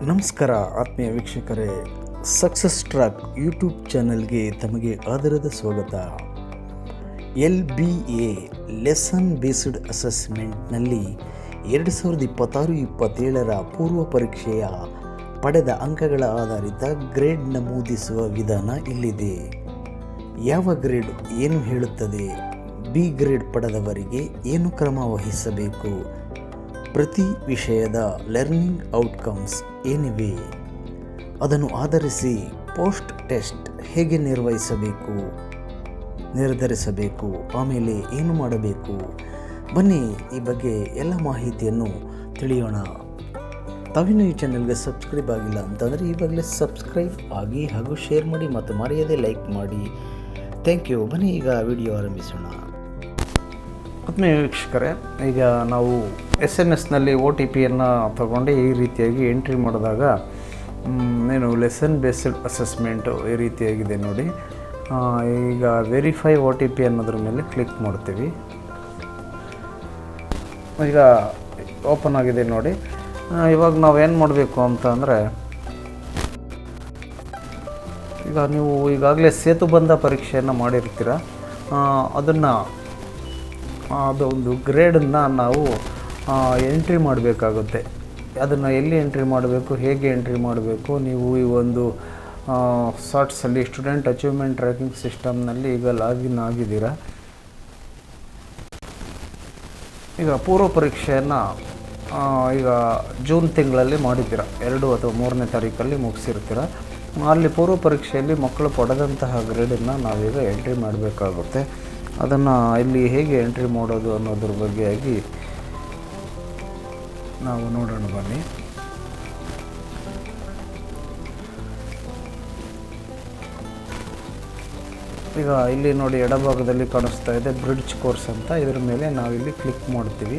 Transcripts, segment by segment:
ನಮಸ್ಕಾರ ಆತ್ಮೀಯ ವೀಕ್ಷಕರೇ, ಸಕ್ಸಸ್ ಟ್ರ್ಯಾಕ್ ಯೂಟ್ಯೂಬ್ ಚಾನಲ್ಗೆ ತಮಗೆ ಆದರದ ಸ್ವಾಗತ. LBA ಲೆಸನ್ ಬೇಸ್ಡ್ ಅಸೆಸ್ಮೆಂಟ್ನಲ್ಲಿ 2026-27 ಪೂರ್ವ ಪರೀಕ್ಷೆಯ ಪಡೆದ ಅಂಕಗಳ ಆಧಾರಿತ ಗ್ರೇಡ್ ನಮೂದಿಸುವ ವಿಧಾನ ಇಲ್ಲಿದೆ. ಯಾವ ಗ್ರೇಡ್ ಏನು ಹೇಳುತ್ತದೆ, B ಗ್ರೇಡ್ ಪಡೆದವರಿಗೆ ಏನು ಕ್ರಮ ವಹಿಸಬೇಕು, ಪ್ರತಿ ವಿಷಯದ ಲರ್ನಿಂಗ್ ಔಟ್ಕಮ್ಸ್ ಏನಿವೆ, ಅದನ್ನು ಆಧರಿಸಿ ಪೋಸ್ಟ್ ಟೆಸ್ಟ್ ಹೇಗೆ ನಿರ್ಧರಿಸಬೇಕು, ಆಮೇಲೆ ಏನು ಮಾಡಬೇಕು, ಬನ್ನಿ ಈ ಬಗ್ಗೆ ಎಲ್ಲ ಮಾಹಿತಿಯನ್ನು ತಿಳಿಯೋಣ. ತಾವಿನ್ನೂ ಈ ಚಾನಲ್ಗೆ ಸಬ್ಸ್ಕ್ರೈಬ್ ಆಗಿಲ್ಲ ಅಂತಂದರೆ ಈವಾಗಲೇ ಸಬ್ಸ್ಕ್ರೈಬ್ ಆಗಿ ಹಾಗೂ ಶೇರ್ ಮಾಡಿ ಮತ್ತು ಮರೆಯದೆ ಲೈಕ್ ಮಾಡಿ. Thank you. ಬನ್ನಿ ಈಗ ವಿಡಿಯೋ ಆರಂಭಿಸೋಣ. ಆತ್ಮೀಯ ವೀಕ್ಷಕರೇ, ಈಗ ನಾವು SMS OTPಯನ್ನು ತಗೊಂಡು ಈ ರೀತಿಯಾಗಿ ಎಂಟ್ರಿ ಮಾಡಿದಾಗ ಏನು ಲೆಸನ್ ಬೇಸ್ಡ್ ಅಸೆಸ್ಮೆಂಟು ಈ ರೀತಿಯಾಗಿದೆ ನೋಡಿ. ಈಗ ವೆರಿಫೈ OTP ಅನ್ನೋದ್ರ ಮೇಲೆ ಕ್ಲಿಕ್ ಮಾಡ್ತೀವಿ. ಈಗ ಓಪನ್ ಆಗಿದೆ ನೋಡಿ. ಇವಾಗ ನಾವೇನು ಮಾಡಬೇಕು ಅಂತ ಅಂದರೆ, ಈಗ ನೀವು ಈಗಾಗಲೇ ಸೇತುಬಂಧ ಪರೀಕ್ಷೆಯನ್ನು ಮಾಡಿರ್ತೀರ, ಅದೊಂದು ಗ್ರೇಡನ್ನು ನಾವು ಎಂಟ್ರಿ ಮಾಡಬೇಕಾಗುತ್ತೆ. ಅದನ್ನು ಎಲ್ಲಿ ಎಂಟ್ರಿ ಮಾಡಬೇಕು, ಹೇಗೆ ಎಂಟ್ರಿ ಮಾಡಬೇಕು, ನೀವು ಈ ಒಂದು ಸಾರ್ಟ್ಸಲ್ಲಿ ಸ್ಟೂಡೆಂಟ್ ಅಚೀವ್ಮೆಂಟ್ ಟ್ರ್ಯಾಕಿಂಗ್ ಸಿಸ್ಟಮ್ನಲ್ಲಿ ಈಗ ಲಾಗಿನ್ ಆಗಿದ್ದೀರಾ. ಈಗ ಪೂರ್ವ ಪರೀಕ್ಷೆಯನ್ನು ಈಗ ಜೂನ್ ತಿಂಗಳಲ್ಲಿ ಮಾಡಿದ್ದೀರ, 2 ಅಥವಾ 3ನೇ ತಾರೀಕಲ್ಲಿ ಮುಗಿಸಿರ್ತೀರ. ಅಲ್ಲಿ ಪೂರ್ವ ಪರೀಕ್ಷೆಯಲ್ಲಿ ಮಕ್ಕಳು ಪಡೆದಂತಹ ಗ್ರೇಡನ್ನು ನಾವೀಗ ಎಂಟ್ರಿ ಮಾಡಬೇಕಾಗುತ್ತೆ. ಅದನ್ನು ಇಲ್ಲಿ ಹೇಗೆ ಎಂಟ್ರಿ ಮಾಡೋದು ಅನ್ನೋದ್ರ ಬಗ್ಗೆಯಾಗಿ ನಾವು ನೋಡೋಣ ಬನ್ನಿ. ಈಗ ಇಲ್ಲಿ ನೋಡಿ, ಎಡಭಾಗದಲ್ಲಿ ಕಾಣಿಸ್ತಾ ಇದೆ ಬ್ರಿಡ್ಜ್ ಕೋರ್ಸ್ ಅಂತ. ಇದರ ಮೇಲೆ ನಾವಿಲ್ಲಿ ಕ್ಲಿಕ್ ಮಾಡ್ತೀವಿ.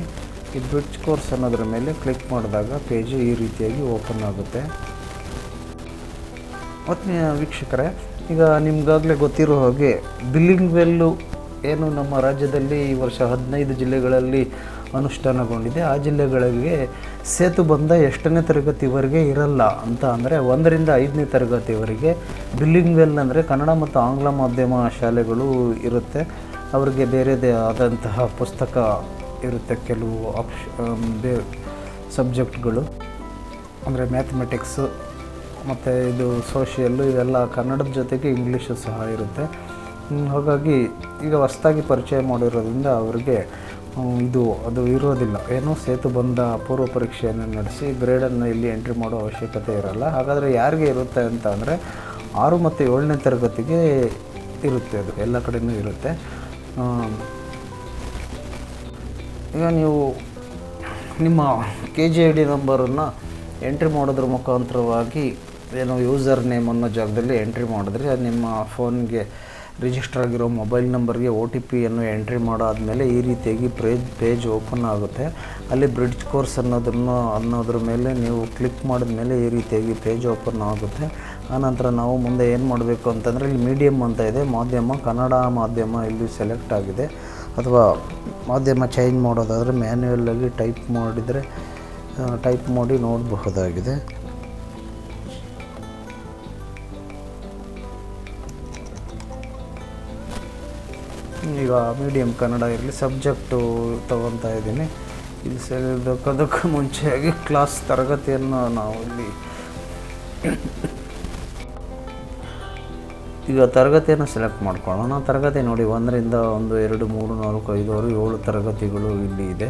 ಈ ಬ್ರಿಡ್ಜ್ ಕೋರ್ಸ್ ಅನ್ನೋದ್ರ ಮೇಲೆ ಕ್ಲಿಕ್ ಮಾಡಿದಾಗ ಪೇಜ್ ಈ ರೀತಿಯಾಗಿ ಓಪನ್ ಆಗುತ್ತೆ. ಆತ್ಮೀಯ ವೀಕ್ಷಕರೇ, ಈಗ ನಿಮಗಾಗಲೇ ಗೊತ್ತಿರೋ ಹಾಗೆ ಬಿಲಿಂಗ್ವೆಲ್ಲು ಏನು ನಮ್ಮ ರಾಜ್ಯದಲ್ಲಿ ಈ ವರ್ಷ 15 ಜಿಲ್ಲೆಗಳಲ್ಲಿ ಅನುಷ್ಠಾನಗೊಂಡಿದೆ. ಆ ಜಿಲ್ಲೆಗಳಿಗೆ ಸೇತುಬಂಧ 8ನೇ ತರಗತಿವರೆಗೆ ಇರಲ್ಲ ಅಂತ. ಅಂದರೆ 1ರಿಂದ 5ನೇ ತರಗತಿವರೆಗೆ ಬಿಲಿಂಗ್ವೆಲ್ ಅಂದರೆ ಕನ್ನಡ ಮತ್ತು ಆಂಗ್ಲ ಮಾಧ್ಯಮ ಶಾಲೆಗಳು ಇರುತ್ತೆ. ಅವರಿಗೆ ಬೇರೆದೇ ಆದಂತಹ ಪುಸ್ತಕ ಇರುತ್ತೆ. ಕೆಲವು ಸಬ್ಜೆಕ್ಟ್ಗಳು ಅಂದರೆ ಮ್ಯಾಥಮೆಟಿಕ್ಸು ಮತ್ತು ಇದು ಸೋಷಿಯಲ್ಲು, ಇವೆಲ್ಲ ಕನ್ನಡದ ಜೊತೆಗೆ ಇಂಗ್ಲೀಷು ಸಹ ಇರುತ್ತೆ. ಹಾಗಾಗಿ ಈಗ ಹೊಸದಾಗಿ ಪರಿಚಯ ಮಾಡಿರೋದ್ರಿಂದ ಅವರಿಗೆ ಅದು ಇರೋದಿಲ್ಲ. ಏನೋ ಸೇತುಬಂಧ ಪೂರ್ವ ಪರೀಕ್ಷೆಯನ್ನು ನಡೆಸಿ ಗ್ರೇಡನ್ನು ಇಲ್ಲಿ ಎಂಟ್ರಿ ಮಾಡೋ ಅವಶ್ಯಕತೆ ಇರಲ್ಲ. ಹಾಗಾದರೆ ಯಾರಿಗೆ ಇರುತ್ತೆ ಅಂತ ಅಂದರೆ 6 ಮತ್ತು 7ನೇ ತರಗತಿಗೆ ಇರುತ್ತೆ. ಅದು ಎಲ್ಲ ಕಡೆಯೂ ಇರುತ್ತೆ. ಈಗ ನೀವು ನಿಮ್ಮ KGID ನಂಬರನ್ನು ಎಂಟ್ರಿ ಮಾಡೋದ್ರ ಮುಖಾಂತರವಾಗಿ ಏನೋ ಯೂಸರ್ ನೇಮ್ ಅನ್ನೋ ಜಾಗದಲ್ಲಿ ಎಂಟ್ರಿ ಮಾಡಿದ್ರೆ, ಅದು ನಿಮ್ಮ ಫೋನ್ಗೆ ರಿಜಿಸ್ಟರ್ ಆಗಿರೋ ಮೊಬೈಲ್ ನಂಬರ್ಗೆ OTPಯನ್ನು ಎಂಟ್ರಿ ಮಾಡಾದಮೇಲೆ ಈ ರೀತಿಯಾಗಿ ಪೇಜ್ ಓಪನ್ ಆಗುತ್ತೆ. ಅಲ್ಲಿ ಬ್ರಿಡ್ಜ್ ಕೋರ್ಸ್ ಅನ್ನೋದ್ರ ಮೇಲೆ ನೀವು ಕ್ಲಿಕ್ ಮಾಡಿದ ಮೇಲೆ ಈ ರೀತಿಯಾಗಿ ಪೇಜ್ ಓಪನ್ ಆಗುತ್ತೆ. ಆನಂತರ ನಾವು ಮುಂದೆ ಏನು ಮಾಡಬೇಕು ಅಂತಂದರೆ, ಇಲ್ಲಿ ಮೀಡಿಯಮ್ ಅಂತ ಇದೆ, ಮಾಧ್ಯಮ ಕನ್ನಡ ಮಾಧ್ಯಮ ಇಲ್ಲಿ ಸೆಲೆಕ್ಟ್ ಆಗಿದೆ. ಅಥವಾ ಮಾಧ್ಯಮ ಚೇಂಜ್ ಮಾಡೋದಾದರೆ ಮ್ಯಾನ್ಯುಯಲಲ್ಲಿ ಟೈಪ್ ಮಾಡಿ ನೋಡಬಹುದಾಗಿದೆ. ಈಗ ಮೀಡಿಯಮ್ ಕನ್ನಡ ಇರಲಿ, ಸಬ್ಜೆಕ್ಟು ತಗೊತಾ ಇದ್ದೀನಿ. ಇಲ್ಲಿ ಅದಕ್ಕೆ ಮುಂಚೆಯಾಗಿ ಕ್ಲಾಸ್ ತರಗತಿಯನ್ನು ನಾವು ಇಲ್ಲಿ ಈಗ ತರಗತಿಯನ್ನು ಸೆಲೆಕ್ಟ್ ಮಾಡ್ಕೊಳ್ಳೋಣ. ತರಗತಿ ನೋಡಿ, 1ರಿಂದ 1, 2, 3, 4, 5, 6, 7 ತರಗತಿಗಳು ಇಲ್ಲಿ ಇದೆ.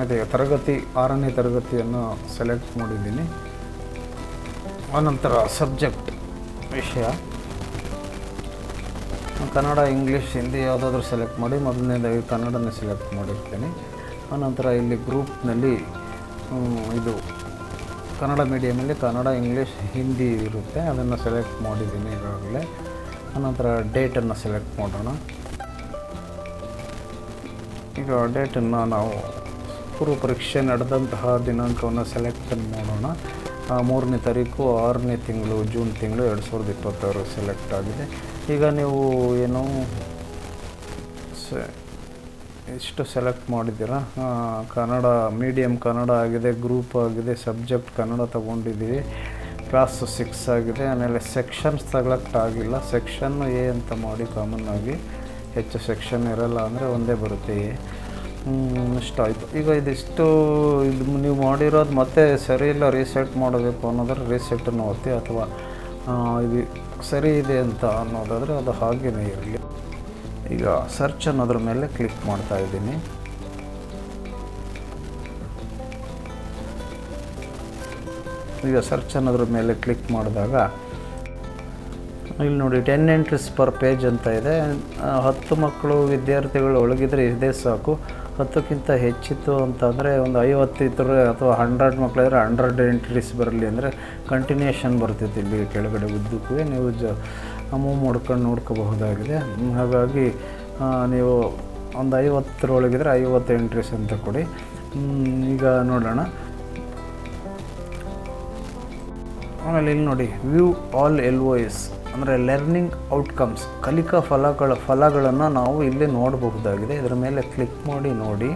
ಅದೇ ತರಗತಿ 6ನೇ ತರಗತಿಯನ್ನು ಸೆಲೆಕ್ಟ್ ಮಾಡಿದ್ದೀನಿ. ಆನಂತರ ಸಬ್ಜೆಕ್ಟ್ ವಿಷಯ ಕನ್ನಡ, ಇಂಗ್ಲೀಷ್, ಹಿಂದಿ ಯಾವುದಾದ್ರೂ ಸೆಲೆಕ್ಟ್ ಮಾಡಿ. ಮೊದಲನೇದಾಗಿ ಕನ್ನಡನೇ ಸೆಲೆಕ್ಟ್ ಮಾಡಿರ್ತೀನಿ. ಆನಂತರ ಇಲ್ಲಿ ಗ್ರೂಪ್ನಲ್ಲಿ ಇದು ಕನ್ನಡ ಮೀಡಿಯಮಲ್ಲಿ ಕನ್ನಡ, ಇಂಗ್ಲೀಷ್, ಹಿಂದಿ ಇರುತ್ತೆ. ಅದನ್ನು ಸೆಲೆಕ್ಟ್ ಮಾಡಿದ್ದೀನಿ ಈಗಾಗಲೇ. ಆನಂತರ ಡೇಟನ್ನು ಸೆಲೆಕ್ಟ್ ಮಾಡೋಣ. ಈಗ ಡೇಟನ್ನು ನಾವು ಪೂರ್ವ ಪರೀಕ್ಷೆ ನಡೆದಂತಹ ದಿನಾಂಕವನ್ನು ಸೆಲೆಕ್ಟ್ ಮಾಡೋಣ. 3ನೇ ತಾರೀಕು 6ನೇ ತಿಂಗಳು ಜೂನ್ ತಿಂಗಳು 2026 ಸೆಲೆಕ್ಟ್ ಆಗಿದೆ. ಈಗ ನೀವು ಏನು ಇಷ್ಟು ಸೆಲೆಕ್ಟ್ ಮಾಡಿದ್ದೀರಾ. ಕನ್ನಡ ಮೀಡಿಯಮ್ ಕನ್ನಡ ಆಗಿದೆ, ಗ್ರೂಪ್ ಆಗಿದೆ, ಸಬ್ಜೆಕ್ಟ್ ಕನ್ನಡ ತೊಗೊಂಡಿದ್ದೀವಿ, ಕ್ಲಾಸ್ 6 ಆಗಿದೆ. ಆಮೇಲೆ ಸೆಕ್ಷನ್ಸ್ ತಗೊಳಕ್ಕಾಗಿಲ್ಲ, ಸೆಕ್ಷನ್ನು ಎ ಅಂತ ಮಾಡಿ ಕಾಮನ್ನಾಗಿ, ಹೆಚ್ಚು ಸೆಕ್ಷನ್ ಇರಲ್ಲ ಅಂದರೆ ಒಂದೇ ಬರುತ್ತೆ ಎ. ಇಷ್ಟಾಯಿತು. ಈಗ ಇದಿಷ್ಟು ಇದು ನೀವು ಮಾಡಿರೋದು ಮತ್ತೆ ಸರಿ ಇಲ್ಲ, ರೀಸೆಟ್ ಮಾಡಬೇಕು ಅನ್ನೋದ್ರೆ ರೀಸೆಟನ್ನು ಒತ್ತಿ, ಅಥವಾ ಇದು ಸರಿ ಇದೆ ಅಂತ ಅನ್ನೋದಾದರೆ ಅದು ಹಾಗೇ ಇರಲಿ. ಈಗ ಸರ್ಚ್ ಅನ್ನೋದ್ರ ಮೇಲೆ ಕ್ಲಿಕ್ ಮಾಡ್ತಾ ಇದ್ದೀನಿ. ಈಗ ಸರ್ಚ್ ಅನ್ನೋದ್ರ ಮೇಲೆ ಕ್ಲಿಕ್ ಮಾಡಿದಾಗ ಇಲ್ಲಿ ನೋಡಿ 10 ಎಂಟ್ರೀಸ್ ಪರ್ ಪೇಜ್ ಅಂತ ಇದೆ. 10 ಮಕ್ಕಳು ವಿದ್ಯಾರ್ಥಿಗಳು ಒಳಗಿದ್ರೆ ಇದೇ ಸಾಕು. 10ಕ್ಕಿಂತ ಹೆಚ್ಚಿತ್ತು ಅಂತಂದರೆ ಒಂದು 50 ಇದ್ದರೆ ಅಥವಾ 100 ಮಕ್ಕಳಿದ್ರೆ 100 ಎಂಟ್ರೀಸ್ ಬರಲಿ ಅಂದರೆ ಕಂಟಿನ್ಯೂಷನ್ ಬರ್ತಿತ್ತು. ಇಲ್ಲಿ ಕೆಳಗಡೆ ಉದ್ದಕ್ಕೂ ನೀವು ಮೂವ್ ಮಾಡ್ಕೊಂಡು ನೋಡ್ಕೋಬಹುದಾಗಿದೆ. ಹಾಗಾಗಿ ನೀವು ಒಂದು 50ರೊಳಗಿದ್ರೆ 50 ಎಂಟ್ರೀಸ್ ಅಂತ ಕೊಡಿ. ಈಗ ನೋಡೋಣ. ಆಮೇಲೆ ಇಲ್ಲಿ ನೋಡಿ ವ್ಯೂ ಆಲ್ LOS ಅಂದರೆ ಲರ್ನಿಂಗ್ ಔಟ್ಕಮ್ಸ್, ಕಲಿಕಾ ಫಲಗಳನ್ನು ನಾವು ಇಲ್ಲಿ ನೋಡಬಹುದಾಗಿದೆ. ಇದರ ಮೇಲೆ ಕ್ಲಿಕ್ ಮಾಡಿ ನೋಡಿ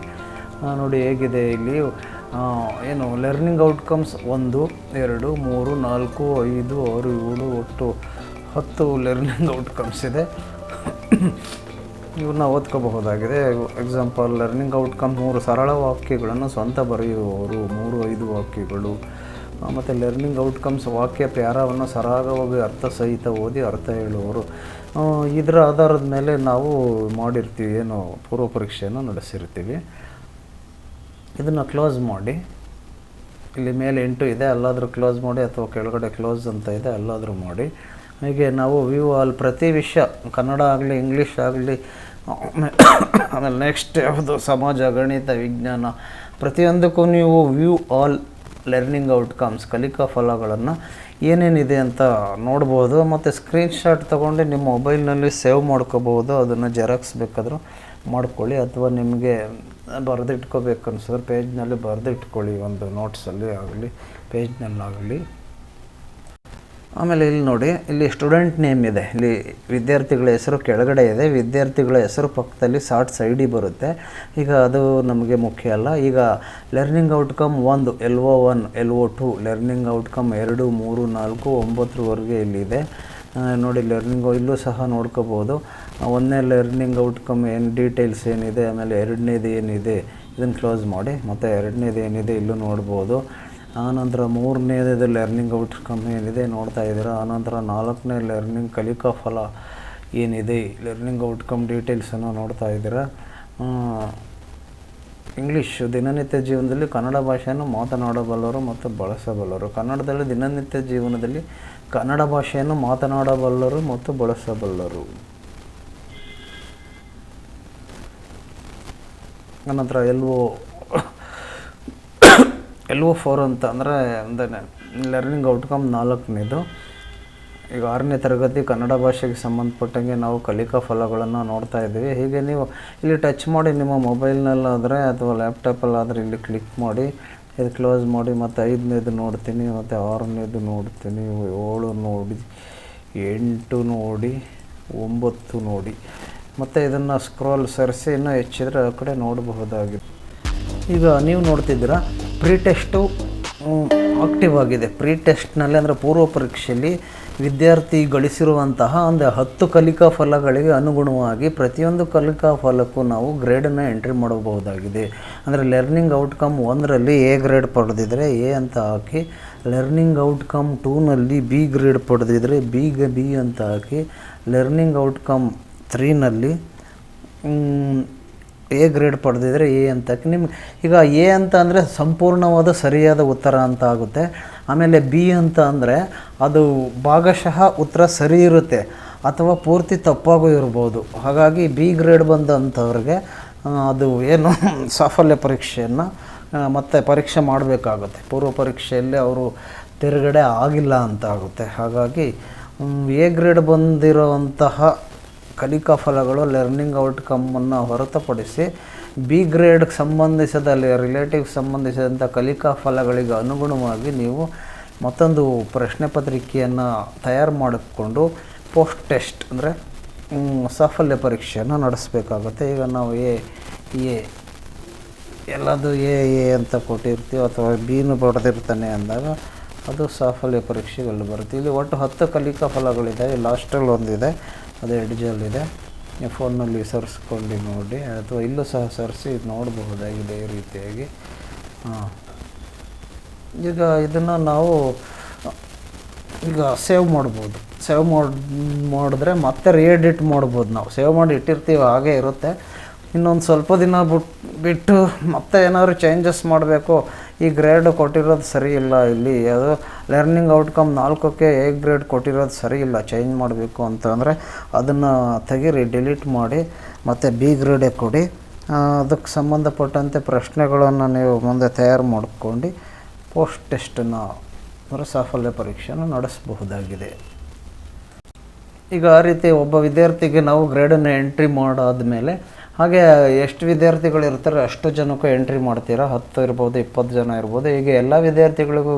ಹೇಗಿದೆ ಇಲ್ಲಿ ಏನು ಲರ್ನಿಂಗ್ ಔಟ್ಕಮ್ಸ್ 1, 2, 3, 4, 5, 6, 7 ಒಟ್ಟು 10 ಲರ್ನಿಂಗ್ ಔಟ್ಕಮ್ಸ್ ಇದೆ. ಇವನ್ನ ಓದ್ಕೋಬಹುದಾಗಿದೆ. ಎಕ್ಸಾಂಪಲ್ ಲರ್ನಿಂಗ್ ಔಟ್ಕಮ್ 3 ಸರಳ ವಾಕ್ಯಗಳನ್ನು ಸ್ವಂತ ಬರೆಯುವವರು, 3-5 ವಾಕ್ಯಗಳು. ಮತ್ತು ಲರ್ನಿಂಗ್ ಔಟ್ಕಮ್ಸ್ ವಾಕ್ಯ ಪ್ಯಾರವನ್ನು ಸರಾಗವಾಗಿ ಅರ್ಥ ಸಹಿತ ಓದಿ ಅರ್ಥ ಹೇಳುವವರು. ಇದರ ಆಧಾರದ ಮೇಲೆ ನಾವು ಮಾಡಿರ್ತೀವಿ, ಏನು ಪೂರ್ವ ಪರೀಕ್ಷೆಯನ್ನು ನಡೆಸಿರ್ತೀವಿ. ಇದನ್ನು ಕ್ಲೋಸ್ ಮಾಡಿ. ಇಲ್ಲಿ ಮೇಲೆ 8 ಇದೆ, ಅಲ್ಲಾದರೂ ಕ್ಲೋಸ್ ಮಾಡಿ, ಅಥವಾ ಕೆಳಗಡೆ ಕ್ಲೋಸ್ ಅಂತ ಇದೆ, ಅಲ್ಲಾದರೂ ಮಾಡಿ. ಹೀಗೆ ನಾವು ವ್ಯೂ ಆಲ್ ಪ್ರತಿ ವಿಷಯ, ಕನ್ನಡ ಆಗಲಿ ಇಂಗ್ಲೀಷ್ ಆಗಲಿ, ಆಮೇಲೆ ನೆಕ್ಸ್ಟ್ ಯಾವುದು ಸಮಾಜ, ಗಣಿತ, ವಿಜ್ಞಾನ, ಪ್ರತಿಯೊಂದಕ್ಕೂ ನೀವು ವ್ಯೂ ಆಲ್ ಲರ್ನಿಂಗ್ ಔಟ್ಕಮ್ಸ್ ಕಲಿಕಾ ಫಲಗಳನ್ನು ಏನೇನಿದೆ ಅಂತ ನೋಡ್ಬೋದು. ಮತ್ತು ಸ್ಕ್ರೀನ್ಶಾಟ್ ತೊಗೊಂಡು ನಿಮ್ಮ ಮೊಬೈಲ್ನಲ್ಲಿ ಸೇವ್ ಮಾಡ್ಕೋಬೋದು. ಅದನ್ನು ಜೆರಾಕ್ಸ್ ಬೇಕಾದರೂ ಮಾಡ್ಕೊಳ್ಳಿ, ಅಥವಾ ನಿಮಗೆ ಬರೆದಿಟ್ಕೋಬೇಕು ಅನ್ಸಿದ್ರೆ ಪೇಜ್ನಲ್ಲಿ ಬರೆದಿಟ್ಕೊಳ್ಳಿ, ಒಂದು ನೋಟ್ಸಲ್ಲಿ ಆಗಲಿ ಪೇಜ್ನಲ್ಲಾಗಲಿ. ಆಮೇಲೆ ಇಲ್ಲಿ ನೋಡಿ, ಇಲ್ಲಿ ಸ್ಟೂಡೆಂಟ್ ನೇಮ್ ಇದೆ, ಇಲ್ಲಿ ವಿದ್ಯಾರ್ಥಿಗಳ ಹೆಸರು ಕೆಳಗಡೆ ಇದೆ, ವಿದ್ಯಾರ್ಥಿಗಳ ಹೆಸರು ಪಕ್ಕದಲ್ಲಿ ಶಾರ್ಟ್ಸ್ ID ಬರುತ್ತೆ. ಈಗ ಅದು ನಮಗೆ ಮುಖ್ಯ ಅಲ್ಲ. ಈಗ learning outcome 1 LO1 LO2, learning outcome 2, 3, 4, 9ವರೆಗೆ ಇಲ್ಲಿದೆ ನೋಡಿ. ಇಲ್ಲೂ ಸಹ ನೋಡ್ಕೋಬೋದು. 1ನೇ ಲರ್ನಿಂಗ್ ಔಟ್ಕಮ್ ಏನು ಡೀಟೇಲ್ಸ್ ಏನಿದೆ, ಆಮೇಲೆ 2ನೇದು ಏನಿದೆ ಇದನ್ನು ಕ್ಲೋಸ್ ಮಾಡಿ, ಮತ್ತು 2ನೇದು ಏನಿದೆ ಇಲ್ಲೂ ನೋಡ್ಬೋದು. ಆನಂತರ 3ನೇದು ಲರ್ನಿಂಗ್ ಔಟ್ಕಮ್ ಏನಿದೆ ನೋಡ್ತಾ ಇದ್ದೀರಾ. ಆನಂತರ 4ನೇ ಲರ್ನಿಂಗ್ ಕಲಿಕಾ ಫಲ ಏನಿದೆ, ಲರ್ನಿಂಗ್ ಔಟ್ಕಮ್ ಡೀಟೇಲ್ಸನ್ನು ನೋಡ್ತಾ ಇದ್ದೀರಾ. ಇಂಗ್ಲೀಷು ದಿನನಿತ್ಯ ಜೀವನದಲ್ಲಿ ಕನ್ನಡ ಭಾಷೆಯನ್ನು ಮಾತನಾಡಬಲ್ಲರು ಮತ್ತು ಬಳಸಬಲ್ಲರು. ಕನ್ನಡದಲ್ಲಿ ದಿನನಿತ್ಯ ಜೀವನದಲ್ಲಿ ಕನ್ನಡ ಭಾಷೆಯನ್ನು ಮಾತನಾಡಬಲ್ಲರು ಮತ್ತು ಬಳಸಬಲ್ಲರು. ಅನಂತರ LO4 ಅಂತ ಅಂದರೆ ಲರ್ನಿಂಗ್ ಔಟ್ಕಮ್ 4ನೇದು. ಈಗ 6ನೇ ತರಗತಿ ಕನ್ನಡ ಭಾಷೆಗೆ ಸಂಬಂಧಪಟ್ಟಂಗೆ ನಾವು ಕಲಿಕಾ ಫಲಗಳನ್ನು ನೋಡ್ತಾ ಇದ್ದೀವಿ. ಹೀಗೆ ನೀವು ಇಲ್ಲಿ ಟಚ್ ಮಾಡಿ ನಿಮ್ಮ ಮೊಬೈಲ್ನಲ್ಲಾದರೆ ಅಥವಾ ಲ್ಯಾಪ್ಟಾಪಲ್ಲಾದರೆ ಇಲ್ಲಿ ಕ್ಲಿಕ್ ಮಾಡಿ, ಇದು ಕ್ಲೋಸ್ ಮಾಡಿ. ಮತ್ತು 5ನೇದು ನೋಡ್ತೀನಿ, ಮತ್ತು 6ನೇದು ನೋಡ್ತೀನಿ, 7 ನೋಡಿ, 8 ನೋಡಿ, 9 ನೋಡಿ. ಮತ್ತು ಇದನ್ನು ಸ್ಕ್ರೋಲ್ ಸರಿಸಿ ಇನ್ನೂ ಹೆಚ್ಚಿದ್ರೆ ಆ ಕಡೆ ನೋಡಬಹುದಾಗಿದೆ. ಈಗ ನೀವು ನೋಡ್ತಿದ್ದೀರಾ ಪ್ರೀ ಟೆಸ್ಟು ಆಕ್ಟಿವ್ ಆಗಿದೆ. ಪ್ರೀ ಟೆಸ್ಟ್ನಲ್ಲಿ ಅಂದರೆ ಪೂರ್ವ ಪರೀಕ್ಷೆಯಲ್ಲಿ ವಿದ್ಯಾರ್ಥಿ ಗಳಿಸಿರುವಂತಹ ಒಂದು 10 ಕಲಿಕಾ ಫಲಗಳಿಗೆ ಅನುಗುಣವಾಗಿ ಪ್ರತಿಯೊಂದು ಕಲಿಕಾ ಫಲಕ್ಕೂ ನಾವು ಗ್ರೇಡನ್ನು ಎಂಟ್ರಿ ಮಾಡಬಹುದಾಗಿದೆ. ಅಂದರೆ ಲರ್ನಿಂಗ್ ಔಟ್ಕಮ್ 1ರಲ್ಲಿ A ಗ್ರೇಡ್ ಪಡೆದಿದ್ದರೆ A ಅಂತ ಹಾಕಿ, ಲರ್ನಿಂಗ್ ಔಟ್ಕಮ್ 2ನಲ್ಲಿ B ಗ್ರೇಡ್ ಪಡೆದಿದ್ದರೆ Bಗೆ B ಅಂತ ಹಾಕಿ, ಲರ್ನಿಂಗ್ ಔಟ್ಕಮ್ 3ನಲ್ಲಿ A ಗ್ರೇಡ್ ಪಡೆದಿದ್ರೆ A ಅಂತ ನಿಮ್ಗೆ. ಈಗ A ಅಂತ ಅಂದರೆ ಸಂಪೂರ್ಣವಾದ ಸರಿಯಾದ ಉತ್ತರ ಅಂತ ಆಗುತ್ತೆ. ಆಮೇಲೆ B ಅಂತ ಅಂದರೆ ಅದು ಭಾಗಶಃ ಉತ್ತರ ಸರಿ ಇರುತ್ತೆ ಅಥವಾ ಪೂರ್ತಿ ತಪ್ಪಾಗೂ ಇರ್ಬೋದು. ಹಾಗಾಗಿ B ಗ್ರೇಡ್ ಬಂದಂಥವ್ರಿಗೆ ಅದು ಏನು ಸಾಫಲ್ಯ ಪರೀಕ್ಷೆಯನ್ನು ಮತ್ತೆ ಪರೀಕ್ಷೆ ಮಾಡಬೇಕಾಗುತ್ತೆ. ಪೂರ್ವ ಪರೀಕ್ಷೆಯಲ್ಲಿ ಅವರು ತಿರುಗಡೆ ಆಗಿಲ್ಲ ಅಂತ ಆಗುತ್ತೆ. ಹಾಗಾಗಿ A ಗ್ರೇಡ್ ಬಂದಿರೋವಂತಹ ಕಲಿಕಾ ಫಲಗಳು ಲರ್ನಿಂಗ್ ಔಟ್ಕಮ್ಮನ್ನು ಹೊರತುಪಡಿಸಿ B ಗ್ರೇಡ್ಗೆ ಸಂಬಂಧಿಸಿದ ರಿಲೇಟಿವ್ ಸಂಬಂಧಿಸಿದಂಥ ಕಲಿಕಾ ಫಲಗಳಿಗೆ ಅನುಗುಣವಾಗಿ ನೀವು ಮತ್ತೊಂದು ಪ್ರಶ್ನೆ ಪತ್ರಿಕೆಯನ್ನು ತಯಾರು ಮಾಡಿಕೊಂಡು ಪೋಸ್ಟ್ ಟೆಸ್ಟ್ ಅಂದರೆ ಸಾಫಲ್ಯ ಪರೀಕ್ಷೆಯನ್ನು ನಡೆಸಬೇಕಾಗುತ್ತೆ. ಈಗ ನಾವು ಎ ಎಲ್ಲದು ಎ ಅಂತ ಕೊಟ್ಟಿರ್ತೀವಿ ಅಥವಾ ಬಿನು ಬರೆದಿರ್ತಾನೆ ಅಂದಾಗ ಅದು ಸಾಫಲ್ಯ ಪರೀಕ್ಷೆಗಳು ಬರುತ್ತೆ. ಇಲ್ಲಿ ಒಟ್ಟು 10 ಕಲಿಕಾ ಫಲಗಳಿದೆ. ಲಾಸ್ಟಲ್ಲಿ ಒಂದಿದೆ, ಅದು ಎಡ್ಜಲ್ಲಿದೆ. ನೀವು ಫೋನ್ನಲ್ಲಿ ಸರಿಸ್ಕೊಂಡು ನೋಡಿ ಅಥವಾ ಇಲ್ಲೂ ಸಹ ಸರಿಸಿ ನೋಡಬಹುದಾಗಿದೆ ಈ ರೀತಿಯಾಗಿ. ಈಗ ಇದನ್ನು ನಾವು ಈಗ ಸೇವ್ ಮಾಡ್ಬೋದು. ಸೇವ್ ಮಾಡಿದ್ರೆ ಮತ್ತೆ ರೀಎಡಿಟ್ ಮಾಡ್ಬೋದು. ನಾವು ಸೇವ್ ಮಾಡಿ ಇಟ್ಟಿರ್ತೀವಿ, ಹಾಗೇ ಇರುತ್ತೆ. ಇನ್ನೊಂದು ಸ್ವಲ್ಪ ದಿನ ಬಿಟ್ಟು ಮತ್ತೆ ಏನಾದ್ರು ಚೇಂಜಸ್ ಮಾಡಬೇಕು, ಈ ಗ್ರೇಡ್ ಕೊಟ್ಟಿರೋದು ಸರಿ ಇಲ್ಲ, ಇಲ್ಲಿ ಅದು ಲರ್ನಿಂಗ್ ಔಟ್ಕಮ್ 4ಕ್ಕೆ ಎ ಗ್ರೇಡ್ ಕೊಟ್ಟಿರೋದು ಸರಿ ಇಲ್ಲ, ಚೇಂಜ್ ಮಾಡಬೇಕು ಅಂತಂದರೆ ಅದನ್ನು ತೆಗೀರಿ, ಡಿಲೀಟ್ ಮಾಡಿ ಮತ್ತು ಬಿ ಗ್ರೇಡೇ ಕೊಡಿ. ಅದಕ್ಕೆ ಸಂಬಂಧಪಟ್ಟಂತೆ ಪ್ರಶ್ನೆಗಳನ್ನು ನೀವು ಮುಂದೆ ತಯಾರು ಮಾಡ್ಕೊಂಡು ಪೋಸ್ಟ್ ಟೆಸ್ಟನ್ನು ಅಂದರೆ ಸಾಫಲ್ಯ ಪರೀಕ್ಷೆಯನ್ನು ನಡೆಸಬಹುದಾಗಿದೆ. ಈಗ ಆ ರೀತಿ ಒಬ್ಬ ವಿದ್ಯಾರ್ಥಿಗೆ ನಾವು ಗ್ರೇಡನ್ನು ಎಂಟ್ರಿ ಮಾಡಾದಮೇಲೆ ಹಾಗೆ ಎಷ್ಟು ವಿದ್ಯಾರ್ಥಿಗಳು ಇರ್ತಾರೆ ಅಷ್ಟು ಜನಕ್ಕೂ ಎಂಟ್ರಿ ಮಾಡ್ತೀರಾ. 10 ಇರ್ಬೋದು, 20 ಜನ ಇರ್ಬೋದು. ಈಗ ಎಲ್ಲ ವಿದ್ಯಾರ್ಥಿಗಳಿಗೂ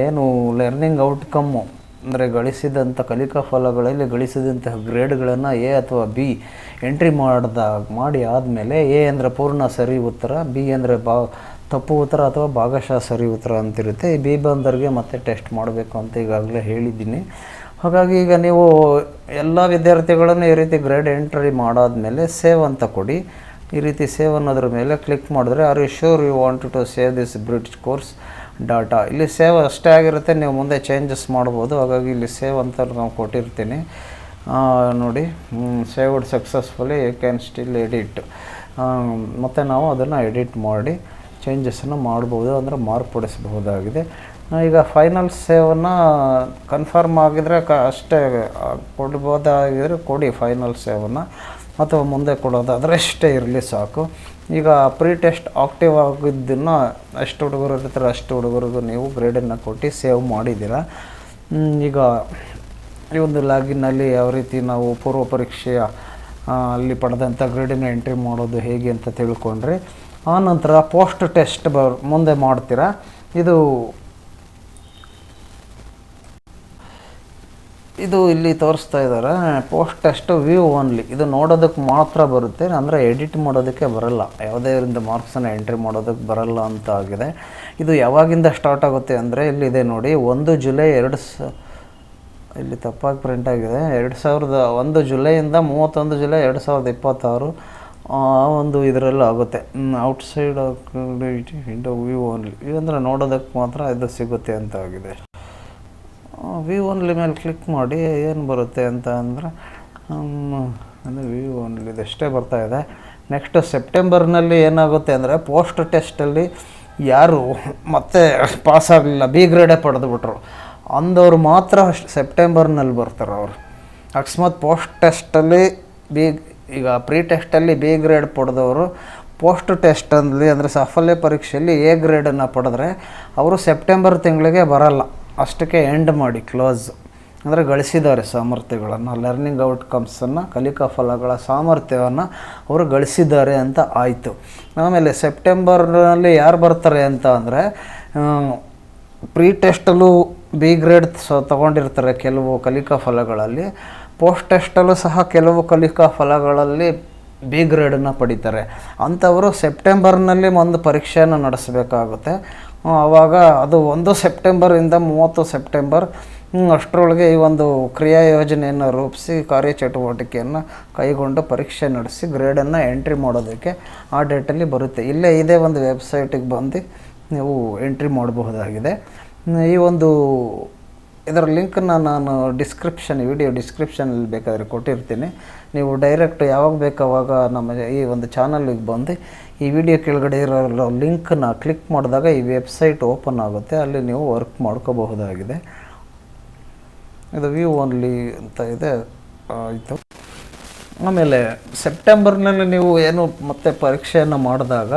ಏನು ಲರ್ನಿಂಗ್ ಔಟ್ಕಮ್ಮು ಅಂದರೆ ಗಳಿಸಿದಂಥ ಕಲಿಕಾ ಫಲಗಳಲ್ಲಿ ಗಳಿಸಿದಂತಹ ಗ್ರೇಡ್ಗಳನ್ನು ಎ ಅಥವಾ ಬಿ ಎಂಟ್ರಿ ಮಾಡಿ ಆದಮೇಲೆ ಎ ಅಂದರೆ ಪೂರ್ಣ ಸರಿ ಉತ್ತರ, ಬಿ ಅಂದರೆ ತಪ್ಪು ಉತ್ತರ ಅಥವಾ ಭಾಗಶಃ ಸರಿ ಉತ್ತರ ಅಂತಿರುತ್ತೆ. ಈ ಬಿ ಬಂದವ್ರಿಗೆ ಮತ್ತೆ ಟೆಸ್ಟ್ ಮಾಡಬೇಕು ಅಂತ ಈಗಾಗಲೇ ಹೇಳಿದ್ದೀನಿ. ಹಾಗಾಗಿ ಈಗ ನೀವು ಎಲ್ಲ ವಿದ್ಯಾರ್ಥಿಗಳನ್ನು ಈ ರೀತಿ ಗ್ರೇಡ್ ಎಂಟ್ರಿ ಮಾಡಾದಮೇಲೆ ಸೇವ್ ಅಂತ ಕೊಡಿ. ಈ ರೀತಿ ಸೇವ್ ಅನ್ನೋದ್ರ ಮೇಲೆ ಕ್ಲಿಕ್ ಮಾಡಿದ್ರೆ are you sure you want to save this bridge course data, ಇಲ್ಲಿ ಸೇವ್ ಅಷ್ಟೇ ಆಗಿರುತ್ತೆ, ನೀವು ಮುಂದೆ ಚೇಂಜಸ್ ಮಾಡ್ಬೋದು. ಹಾಗಾಗಿ ಇಲ್ಲಿ ಸೇವ್ ಅಂತ ನಾವು ಕೊಟ್ಟಿರ್ತೀನಿ ನೋಡಿ. Saved successfully you can still edit. ಮತ್ತು ನಾವು ಅದನ್ನು ಎಡಿಟ್ ಮಾಡಿ ಚೇಂಜಸನ್ನು ಮಾಡ್ಬೋದು, ಅಂದರೆ ಮಾರ್ಪಡಿಸಬಹುದಾಗಿದೆ. ಈಗ ಫೈನಲ್ ಸೇವನ್ನು ಕನ್ಫರ್ಮ್ ಆಗಿದರೆ ಅಷ್ಟೇ ಕೊಡ್ಬೋದಾಗಿದ್ದರೆ ಕೊಡಿ ಫೈನಲ್ ಸೇವನ್ನು, ಅಥವಾ ಮುಂದೆ ಕೊಡೋದಾದರೆ ಅಷ್ಟೇ ಇರಲಿ ಸಾಕು. ಈಗ ಪ್ರೀ ಟೆಸ್ಟ್ ಆಕ್ಟಿವ್ ಆಗಿದ್ದನ್ನು ಎಷ್ಟು ಹುಡುಗರು ಇರ್ತಾರೆ ಅಷ್ಟು ಹುಡುಗರಿಗೂ ನೀವು ಗ್ರೇಡನ್ನು ಕೊಟ್ಟು ಸೇವ್ ಮಾಡಿದ್ದೀರ. ಈಗ ಈ ಒಂದು ಲಾಗಿನ್ನಲ್ಲಿ ಯಾವ ರೀತಿ ನಾವು ಪೂರ್ವ ಪರೀಕ್ಷೆಯ ಅಲ್ಲಿ ಪಡೆದಂಥ ಗ್ರೇಡನ್ನು ಎಂಟ್ರಿ ಮಾಡೋದು ಹೇಗೆ ಅಂತ ತಿಳ್ಕೊಂಡ್ರೆ, ಆನಂತರ ಪೋಸ್ಟ್ ಟೆಸ್ಟ್ ಮುಂದೆ ಮಾಡ್ತೀರಾ. ಇದು ಇಲ್ಲಿ ತೋರಿಸ್ತಾ ಇದ್ದಾರೆ ಪೋಸ್ಟ್ ಟೆಸ್ಟು ವ್ಯೂ ಓನ್ಲಿ. ಇದು ನೋಡೋದಕ್ಕೆ ಮಾತ್ರ ಬರುತ್ತೆ, ಅಂದರೆ ಎಡಿಟ್ ಮಾಡೋದಕ್ಕೆ ಬರಲ್ಲ, ಯಾವುದೇ ಒಂದು ಮಾರ್ಕ್ಸನ್ನು ಎಂಟ್ರಿ ಮಾಡೋದಕ್ಕೆ ಬರಲ್ಲ ಅಂತ ಆಗಿದೆ. ಇದು ಯಾವಾಗಿಂದ ಸ್ಟಾರ್ಟ್ ಆಗುತ್ತೆ ಅಂದರೆ ಇಲ್ಲಿದೆ ನೋಡಿ, 1 ಜುಲೈ ಇಲ್ಲಿ ತಪ್ಪಾಗಿ ಪ್ರಿಂಟ್ ಆಗಿದೆ, 1 ಜುಲೈಯಿಂದ 31 ಜುಲೈ 2026 ಒಂದು ಇದರಲ್ಲಿ ಆಗುತ್ತೆ. ಔಟ್ಸೈಡ್ ಇಂಡೋ ವ್ಯೂ ಓನ್ಲಿ, ವ್ಯೂ ಅಂದರೆ ನೋಡೋದಕ್ಕೆ ಮಾತ್ರ ಇದು ಸಿಗುತ್ತೆ ಅಂತ ಆಗಿದೆ. ವ್ಯೂ ಓನ್ಲಿ ಮೇಲೆ ಕ್ಲಿಕ್ ಮಾಡಿ ಏನು ಬರುತ್ತೆ ಅಂತ ಅಂದರೆ ವ್ಯೂ ಓನ್ಲಿ ಇದಷ್ಟೇ ಬರ್ತಾಯಿದೆ. ನೆಕ್ಸ್ಟ್ ಸೆಪ್ಟೆಂಬರ್ನಲ್ಲಿ ಏನಾಗುತ್ತೆ ಅಂದರೆ ಪೋಸ್ಟ್ ಟೆಸ್ಟಲ್ಲಿ ಯಾರು ಮತ್ತೆ ಪಾಸ್ ಆಗಲಿಲ್ಲ, ಬಿ ಗ್ರೇಡೇ ಪಡೆದುಬಿಟ್ರು ಅಂದವರು ಮಾತ್ರ ಸೆಪ್ಟೆಂಬರ್ನಲ್ಲಿ ಬರ್ತಾರೆ ಅವರು. ಅಕಸ್ಮಾತ್ ಪೋಸ್ಟ್ ಟೆಸ್ಟಲ್ಲಿ ಈಗ ಪ್ರೀ ಟೆಸ್ಟಲ್ಲಿ ಬಿ ಗ್ರೇಡ್ ಪಡೆದವರು ಪೋಸ್ಟ್ ಟೆಸ್ಟಲ್ಲಿ ಅಂದರೆ ಸಾಫಲ್ಯ ಪರೀಕ್ಷೆಯಲ್ಲಿ ಎ ಗ್ರೇಡನ್ನು ಪಡೆದ್ರೆ ಅವರು ಸೆಪ್ಟೆಂಬರ್ ತಿಂಗಳಿಗೆ ಬರಲ್ಲ, ಅಷ್ಟಕ್ಕೆ ಎಂಡ್ ಮಾಡಿ ಕ್ಲೋಸ್. ಅಂದರೆ ಗಳಿಸಿದ್ದಾರೆ ಸಾಮರ್ಥ್ಯಗಳನ್ನು, ಲರ್ನಿಂಗ್ ಔಟ್ಕಮ್ಸನ್ನು, ಕಲಿಕಾ ಫಲಗಳ ಸಾಮರ್ಥ್ಯವನ್ನು ಅವರು ಗಳಿಸಿದ್ದಾರೆ ಅಂತ ಆಯಿತು. ಆಮೇಲೆ ಸೆಪ್ಟೆಂಬರ್ನಲ್ಲಿ ಯಾರು ಬರ್ತಾರೆ ಅಂತ ಅಂದರೆ ಪ್ರೀ ಟೆಸ್ಟಲ್ಲೂ ಬಿ ಗ್ರೇಡ್ ತೊಗೊಂಡಿರ್ತಾರೆ ಕೆಲವು ಕಲಿಕಾ ಫಲಗಳಲ್ಲಿ, ಪೋಸ್ಟ್ ಟೆಸ್ಟಲ್ಲೂ ಸಹ ಕೆಲವು ಕಲಿಕಾ ಫಲಗಳಲ್ಲಿ ಬಿ ಗ್ರೇಡನ್ನು ಪಡಿತಾರೆ. ಅಂಥವರು ಸೆಪ್ಟೆಂಬರ್ನಲ್ಲಿ ಒಂದು ಪರೀಕ್ಷೆಯನ್ನು ನಡೆಸಬೇಕಾಗುತ್ತೆ. ಆವಾಗ ಅದು 1 ಸೆಪ್ಟೆಂಬರಿಂದ 30 ಸೆಪ್ಟೆಂಬರ್ ಅಷ್ಟರೊಳಗೆ ಈ ಒಂದು ಕ್ರಿಯಾ ಯೋಜನೆಯನ್ನು ರೂಪಿಸಿ ಕಾರ್ಯಚಟುವಟಿಕೆಯನ್ನು ಕೈಗೊಂಡು ಪರೀಕ್ಷೆ ನಡೆಸಿ ಗ್ರೇಡನ್ನು ಎಂಟ್ರಿ ಮಾಡೋದಕ್ಕೆ ಆ ಡೇಟಲ್ಲಿ ಬರುತ್ತೆ. ಇಲ್ಲೇ ಇದೇ ಒಂದು ವೆಬ್ಸೈಟಿಗೆ ಬಂದು ನೀವು ಎಂಟ್ರಿ ಮಾಡಬಹುದಾಗಿದೆ. ಈ ಒಂದು ಇದರ ಲಿಂಕನ್ನು ನಾನು ವಿಡಿಯೋ ಡಿಸ್ಕ್ರಿಪ್ಷನಲ್ಲಿ ಬೇಕಾದರೆ ಕೊಟ್ಟಿರ್ತೀನಿ. ನೀವು ಡೈರೆಕ್ಟ್ ಯಾವಾಗ ಬೇಕಾವಾಗ ನಮ್ಮ ಈ ಒಂದು ಚಾನಲಿಗೆ ಬಂದು ಈ ವಿಡಿಯೋ ಕೆಳಗಡೆ ಇರೋ ಲಿಂಕನ್ನು ಕ್ಲಿಕ್ ಮಾಡಿದಾಗ ಈ ವೆಬ್ಸೈಟ್ ಓಪನ್ ಆಗುತ್ತೆ, ಅಲ್ಲಿ ನೀವು ವರ್ಕ್ ಮಾಡ್ಕೋಬಹುದಾಗಿದೆ. ಇದು ವ್ಯೂ ಓನ್ಲಿ ಅಂತ ಇದೆ ಆಯಿತು. ಆಮೇಲೆ ಸೆಪ್ಟೆಂಬರ್ನಲ್ಲಿ ನೀವು ಏನು ಮತ್ತೆ ಪರೀಕ್ಷೆಯನ್ನು ಮಾಡಿದಾಗ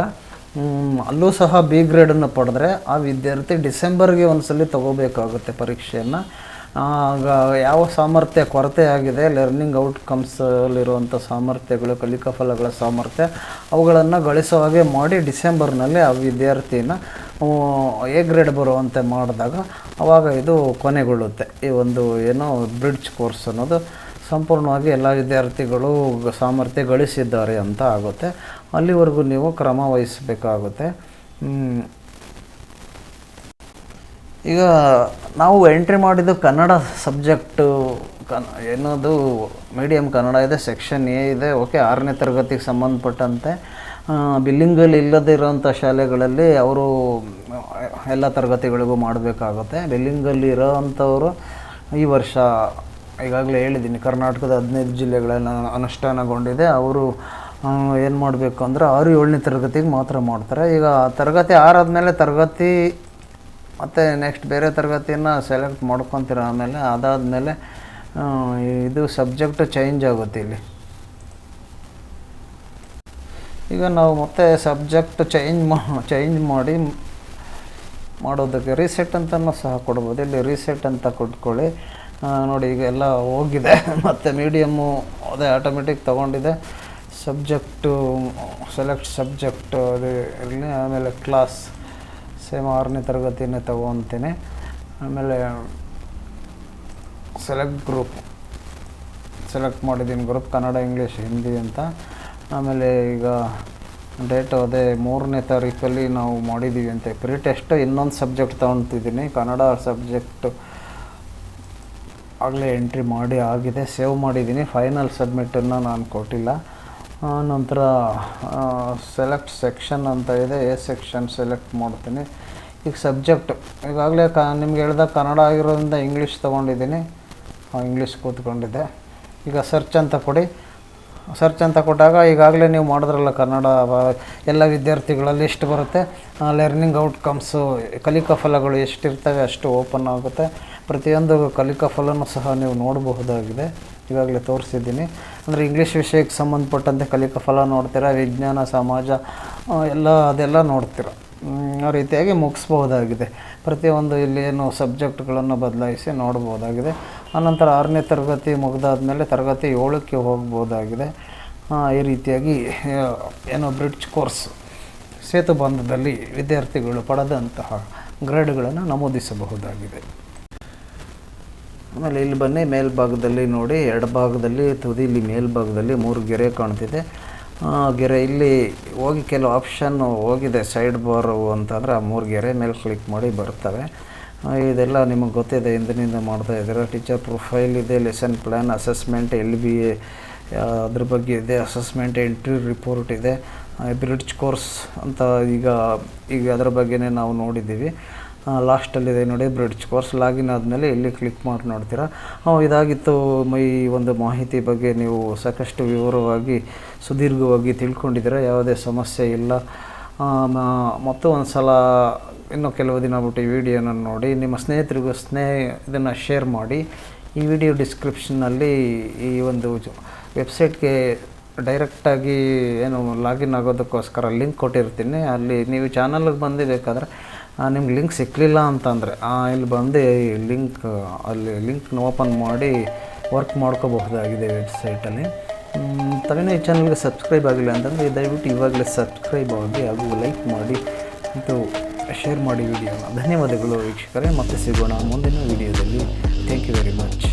ಅಲ್ಲೂ ಸಹ ಬಿ ಗ್ರೇಡನ್ನು ಪಡೆದ್ರೆ ಆ ವಿದ್ಯಾರ್ಥಿ ಡಿಸೆಂಬರ್ಗೆ ಒಂದ್ಸಲ ತೊಗೋಬೇಕಾಗುತ್ತೆ ಪರೀಕ್ಷೆಯನ್ನು. ಆಗ ಯಾವ ಸಾಮರ್ಥ್ಯ ಕೊರತೆ ಆಗಿದೆ, ಲರ್ನಿಂಗ್ ಔಟ್ಕಮ್ಸಲ್ಲಿರುವಂಥ ಸಾಮರ್ಥ್ಯಗಳು, ಕಲಿಕಾ ಫಲಗಳ ಸಾಮರ್ಥ್ಯ, ಅವುಗಳನ್ನು ಗಳಿಸೋ ಹಾಗೆ ಮಾಡಿ ಡಿಸೆಂಬರ್ನಲ್ಲಿ ಆ ವಿದ್ಯಾರ್ಥಿನ ಎ ಗ್ರೇಡ್ ಬರುವಂತೆ ಮಾಡಿದಾಗ ಆವಾಗ ಇದು ಕೊನೆಗೊಳ್ಳುತ್ತೆ. ಈ ಒಂದು ಏನೋ ಬ್ರಿಡ್ಜ್ ಕೋರ್ಸ್ ಅನ್ನೋದು ಸಂಪೂರ್ಣವಾಗಿ ಎಲ್ಲ ವಿದ್ಯಾರ್ಥಿಗಳು ಸಾಮರ್ಥ್ಯ ಗಳಿಸಿದ್ದಾರೆ ಅಂತ ಆಗುತ್ತೆ. ಅಲ್ಲಿವರೆಗೂ ನೀವು ಕ್ರಮ ವಹಿಸಬೇಕಾಗುತ್ತೆ. ಈಗ ನಾವು ಎಂಟ್ರಿ ಮಾಡಿದ್ದು ಕನ್ನಡ ಸಬ್ಜೆಕ್ಟು ಏನದು ಮೀಡಿಯಮ್ ಕನ್ನಡ ಇದೆ, ಸೆಕ್ಷನ್ ಎ ಇದೆ. ಓಕೆ, 6ನೇ ತರಗತಿಗೆ ಸಂಬಂಧಪಟ್ಟಂತೆ ಬಿಲ್ಲಿಂಗಲ್ಲಿ ಇಲ್ಲದೇ ಇರೋಂಥ ಶಾಲೆಗಳಲ್ಲಿ ಅವರು ಎಲ್ಲ ತರಗತಿಗಳಿಗೂ ಮಾಡಬೇಕಾಗುತ್ತೆ. ಬಿಲ್ಲಿಂಗಲ್ಲಿ ಇರೋವಂಥವರು ಈ ವರ್ಷ ಈಗಾಗಲೇ ಹೇಳಿದ್ದೀನಿ, ಕರ್ನಾಟಕದ 15 ಜಿಲ್ಲೆಗಳಲ್ಲಿ ಅನುಷ್ಠಾನಗೊಂಡಿದೆ. ಅವರು ಏನು ಮಾಡಬೇಕು ಅಂದರೆ 6, 7ನೇ ತರಗತಿಗೆ ಮಾತ್ರ ಮಾಡ್ತಾರೆ. ಈಗ ತರಗತಿ 6 ಆದಮೇಲೆ ತರಗತಿ ಮತ್ತು ನೆಕ್ಸ್ಟ್ ಬೇರೆ ತರಗತಿಯನ್ನು ಸೆಲೆಕ್ಟ್ ಮಾಡ್ಕೊತೀರ. ಆಮೇಲೆ ಅದಾದಮೇಲೆ ಇದು ಸಬ್ಜೆಕ್ಟ್ ಚೇಂಜ್ ಆಗುತ್ತೆ ಇಲ್ಲಿ. ಈಗ ನಾವು ಮತ್ತೆ ಸಬ್ಜೆಕ್ಟ್ ಚೇಂಜ್ ಮಾಡಿ ಮಾಡೋದಕ್ಕೆ ರೀಸೆಟ್ ಅಂತಲೂ ಸಹ ಕೊಡ್ಬೋದು. ಇಲ್ಲಿ ರೀಸೆಟ್ ಅಂತ ಕೊಟ್ಕೊಳ್ಳಿ. ನೋಡಿ, ಈಗ ಎಲ್ಲ ಹೋಗಿದೆ. ಮತ್ತು ಮೀಡಿಯಮ್ಮು ಅದೇ ಆಟೋಮೆಟಿಕ್ ತೊಗೊಂಡಿದೆ. ಸಬ್ಜೆಕ್ಟು ಸೆಲೆಕ್ಟ್ ಸಬ್ಜೆಕ್ಟು ಅದು ಇರಲಿ. ಆಮೇಲೆ ಕ್ಲಾಸ್ ಸೇಮ್ 6ನೇ ತರಗತಿನೇ ತೊಗೊತೀನಿ. ಆಮೇಲೆ ಸೆಲೆಕ್ಟ್ ಗ್ರೂಪ್ ಸೆಲೆಕ್ಟ್ ಮಾಡಿದ್ದೀನಿ, ಗ್ರೂಪ್ ಕನ್ನಡ, ಇಂಗ್ಲೀಷ್, ಹಿಂದಿ ಅಂತ. ಆಮೇಲೆ ಈಗ ಡೇಟು ಅದೇ 3ನೇ ತಾರೀಕಲ್ಲಿ ನಾವು ಮಾಡಿದ್ದೀವಿ ಅಂತ. ಪ್ರೀ ಟೆಸ್ಟ್ ಇನ್ನೊಂದು ಸಬ್ಜೆಕ್ಟ್ ತೊಗೊತಿದ್ದೀನಿ, ಕನ್ನಡ ಸಬ್ಜೆಕ್ಟು ಆಗಲೇ ಎಂಟ್ರಿ ಮಾಡಿ ಆಗಿದೆ, ಸೇವ್ ಮಾಡಿದ್ದೀನಿ. ಫೈನಲ್ ಸಬ್ಮಿಟನ್ನು ನಾನು ಕೊಟ್ಟಿಲ್ಲ. ನಂತರ ಸೆಲೆಕ್ಟ್ ಸೆಕ್ಷನ್ ಅಂತ ಇದೆ, ಎ ಸೆಕ್ಷನ್ ಸೆಲೆಕ್ಟ್ ಮಾಡ್ತೀನಿ. ಈಗ ಸಬ್ಜೆಕ್ಟ್ ಈಗಾಗಲೇ ನಿಮ್ಗೆ ಹೇಳ್ದಾಗ ಕನ್ನಡ ಆಗಿರೋದ್ರಿಂದ ಇಂಗ್ಲೀಷ್ ತೊಗೊಂಡಿದ್ದೀನಿ, ಇಂಗ್ಲೀಷ್ ಕೂತ್ಕೊಂಡಿದ್ದೆ. ಈಗ ಸರ್ಚ್ ಅಂತ ಕೊಡಿ. ಸರ್ಚ್ ಅಂತ ಕೊಟ್ಟಾಗ ಈಗಾಗಲೇ ನೀವು ಮಾಡಿದ್ರಲ್ಲ ಕನ್ನಡ, ಎಲ್ಲ ವಿದ್ಯಾರ್ಥಿಗಳಲ್ಲಿ ಎಷ್ಟು ಬರುತ್ತೆ, ಲರ್ನಿಂಗ್ ಔಟ್ಕಮ್ಸು, ಕಲಿಕಾ ಫಲಗಳು ಎಷ್ಟಿರ್ತವೆ ಅಷ್ಟು ಓಪನ್ ಆಗುತ್ತೆ. ಪ್ರತಿಯೊಂದು ಕಲಿಕಾ ಫಲನೂ ಸಹ ನೀವು ನೋಡಬಹುದಾಗಿದೆ, ಈಗಾಗಲೇ ತೋರಿಸಿದ್ದೀನಿ. ಅಂದರೆ ಇಂಗ್ಲೀಷ್ ವಿಷಯಕ್ಕೆ ಸಂಬಂಧಪಟ್ಟಂತೆ ಕಲಿಕಾ ಫಲ ನೋಡ್ತೀರಾ, ವಿಜ್ಞಾನ, ಸಮಾಜ ಅದೆಲ್ಲ ನೋಡ್ತೀರ. ಆ ರೀತಿಯಾಗಿ ಮುಗಿಸ್ಬೋದಾಗಿದೆ. ಪ್ರತಿಯೊಂದು ಇಲ್ಲಿ ಏನು ಸಬ್ಜೆಕ್ಟ್ಗಳನ್ನು ಬದಲಾಯಿಸಿ ನೋಡ್ಬೋದಾಗಿದೆ. ಆನಂತರ 6ನೇ ತರಗತಿ ಮುಗಿದಾದ್ಮೇಲೆ ತರಗತಿ 7ಕ್ಕೆ ಹೋಗ್ಬೋದಾಗಿದೆ. ಈ ರೀತಿಯಾಗಿ ಏನೋ ಬ್ರಿಡ್ಜ್ ಕೋರ್ಸ್ ಸೇತುಬಂಧದಲ್ಲಿ ವಿದ್ಯಾರ್ಥಿಗಳು ಪಡೆದಂತಹ ಗ್ರೇಡ್ಗಳನ್ನು ನಮೂದಿಸಬಹುದಾಗಿದೆ. ಆಮೇಲೆ ಇಲ್ಲಿ ಬನ್ನಿ, ಮೇಲ್ಭಾಗದಲ್ಲಿ ನೋಡಿ, ಎಡಭಾಗದಲ್ಲಿ ತುದಿಲಿ ಮೇಲ್ಭಾಗದಲ್ಲಿ 3 ಗೆರೆ ಕಾಣ್ತಿದೆ. ಗೆರೆ ಇಲ್ಲಿ ಹೋಗಿ ಕೆಲವು ಆಪ್ಷನ್ ಹೋಗಿದೆ, ಸೈಡ್ ಬಾರು ಅಂತಂದರೆ ಆ 3 ಗೆರೆ ಮೇಲೆ ಕ್ಲಿಕ್ ಮಾಡಿ ಬರ್ತವೆ. ಇದೆಲ್ಲ ನಿಮಗೆ ಗೊತ್ತಿದೆ, ಹಿಂದಿನಿಂದ ಮಾಡ್ತಾ ಇದ್ದೀರ. ಟೀಚರ್ ಪ್ರೊಫೈಲ್ ಇದೆ, ಲೆಸನ್ ಪ್ಲ್ಯಾನ್, ಅಸೆಸ್ಮೆಂಟ್, LBA ಅದ್ರ ಬಗ್ಗೆ ಇದೆ, ಅಸೆಸ್ಮೆಂಟ್ ಎಂಟ್ರಿ ರಿಪೋರ್ಟ್ ಇದೆ, ಬ್ರಿಡ್ಜ್ ಕೋರ್ಸ್ ಅಂತ ಈಗ ಅದರ ಬಗ್ಗೆನೇ ನಾವು ನೋಡಿದ್ದೀವಿ. ಲಾಸ್ಟಲ್ಲಿದೆ ನೋಡಿ ಬ್ರಿಡ್ಜ್ ಕೋರ್ಸ್. ಲಾಗಿನ್ ಆದಮೇಲೆ ಇಲ್ಲಿ ಕ್ಲಿಕ್ ಮಾಡಿ ನೋಡ್ತೀರಾ. ಇದಾಗಿತ್ತು ಈ ಒಂದು ಮಾಹಿತಿ ಬಗ್ಗೆ ನೀವು ಸಾಕಷ್ಟು ವಿವರವಾಗಿ ಸುದೀರ್ಘವಾಗಿ ತಿಳ್ಕೊಂಡಿದ್ದೀರ, ಯಾವುದೇ ಸಮಸ್ಯೆ ಇಲ್ಲ. ಮತ್ತು ಒಂದು ಸಲ ಇನ್ನೂ ಕೆಲವು ದಿನ ಬಿಟ್ಟು ಈ ವಿಡಿಯೋನ ನೋಡಿ ನಿಮ್ಮ ಸ್ನೇಹಿತರಿಗೂ ಇದನ್ನು ಶೇರ್ ಮಾಡಿ. ಈ ವಿಡಿಯೋ ಡಿಸ್ಕ್ರಿಪ್ಷನ್ನಲ್ಲಿ ಈ ಒಂದು ವೆಬ್ಸೈಟ್ಗೆ ಡೈರೆಕ್ಟಾಗಿ ಏನು ಲಾಗಿನ್ ಆಗೋದಕ್ಕೋಸ್ಕರ ಲಿಂಕ್ ಕೊಟ್ಟಿರ್ತೀನಿ. ಅಲ್ಲಿ ನೀವು ಚಾನಲ್ಗೆ ಬಂದು ಬೇಕಾದರೆ ನಿಮ್ಗೆ ಲಿಂಕ್ ಸಿಕ್ಕಲಿಲ್ಲ ಅಂತಂದರೆ ಇಲ್ಲಿ ಬಂದು ಅಲ್ಲಿ ಲಿಂಕ್ನ ಓಪನ್ ಮಾಡಿ ವರ್ಕ್ ಮಾಡ್ಕೋಬಹುದಾಗಿದೆ ವೆಬ್ಸೈಟಲ್ಲಿ. ತಾವೇನೋ ಈ ಚಾನಲ್ಗೆ ಸಬ್ಸ್ಕ್ರೈಬ್ ಆಗಿಲ್ಲ ಅಂತಂದರೆ ದಯವಿಟ್ಟು ಇವಾಗಲೇ ಸಬ್ಸ್ಕ್ರೈಬ್ ಆಗಿ ಹಾಗೂ ಲೈಕ್ ಮಾಡಿ ಮತ್ತು ಶೇರ್ ಮಾಡಿ ವಿಡಿಯೋನ. ಧನ್ಯವಾದಗಳು ವೀಕ್ಷಕರೇ, ಮತ್ತೆ ಸಿಗೋಣ ಮುಂದಿನ ವಿಡಿಯೋದಲ್ಲಿ. Thank you very much.